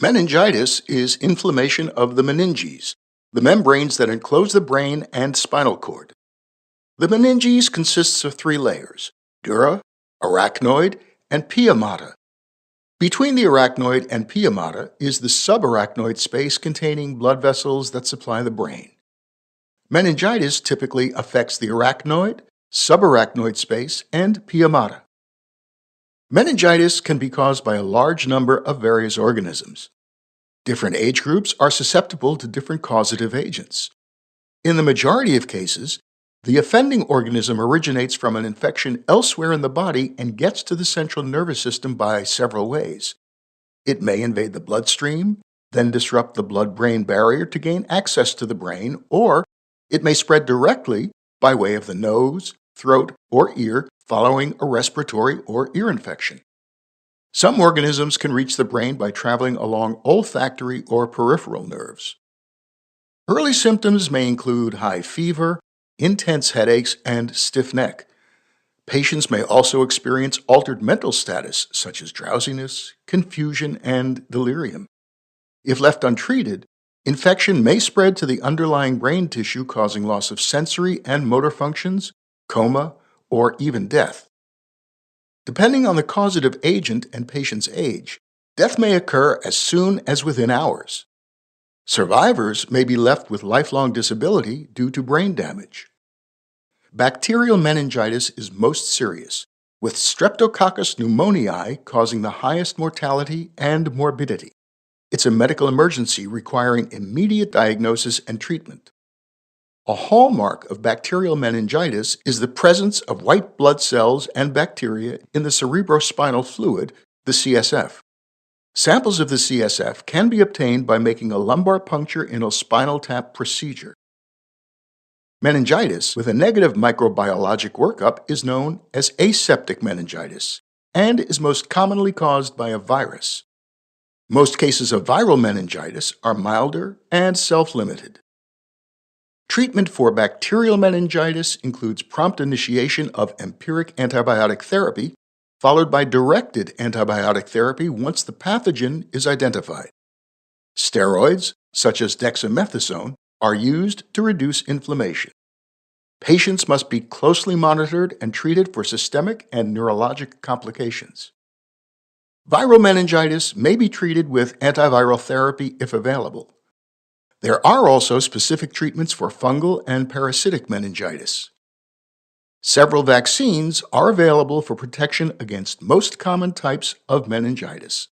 Meningitis is inflammation of the meninges, the membranes that enclose the brain and spinal cord. The meninges consists of three layers: dura, arachnoid, and pia mater. Between the arachnoid and pia mater is the subarachnoid space containing blood vessels that supply the brain. Meningitis typically affects the arachnoid, subarachnoid space, and pia mater. Meningitis can be caused by a large number of various organisms. Different age groups are susceptible to different causative agents. In the majority of cases, the offending organism originates from an infection elsewhere in the body and gets to the central nervous system by several ways. It may invade the bloodstream, then disrupt the blood-brain barrier to gain access to the brain, or it may spread directly by way of the nose, throat, or ear following a respiratory or ear infection. Some organisms can reach the brain by traveling along olfactory or peripheral nerves. Early symptoms may include high fever, intense headaches, and stiff neck. Patients may also experience altered mental status, such as drowsiness, confusion, and delirium. If left untreated, infection may spread to the underlying brain tissue, causing loss of sensory and motor functions, coma, or even death. Depending on the causative agent and patient's age, death may occur as soon as within hours. Survivors may be left with lifelong disability due to brain damage. Bacterial meningitis is most serious, with Streptococcus pneumoniae causing the highest mortality and morbidity. It's a medical emergency requiring immediate diagnosis and treatment. A hallmark of bacterial meningitis is the presence of white blood cells and bacteria in the cerebrospinal fluid, the CSF. Samples of the CSF can be obtained by making a lumbar puncture in a spinal tap procedure. Meningitis with a negative microbiologic workup is known as aseptic meningitis and is most commonly caused by a virus. Most cases of viral meningitis are milder and self-limited. Treatment for bacterial meningitis includes prompt initiation of empiric antibiotic therapy, followed by directed antibiotic therapy once the pathogen is identified. Steroids, such as dexamethasone, are used to reduce inflammation. Patients must be closely monitored and treated for systemic and neurologic complications. Viral meningitis may be treated with antiviral therapy if available. There are also specific treatments for fungal and parasitic meningitis. Several vaccines are available for protection against most common types of meningitis.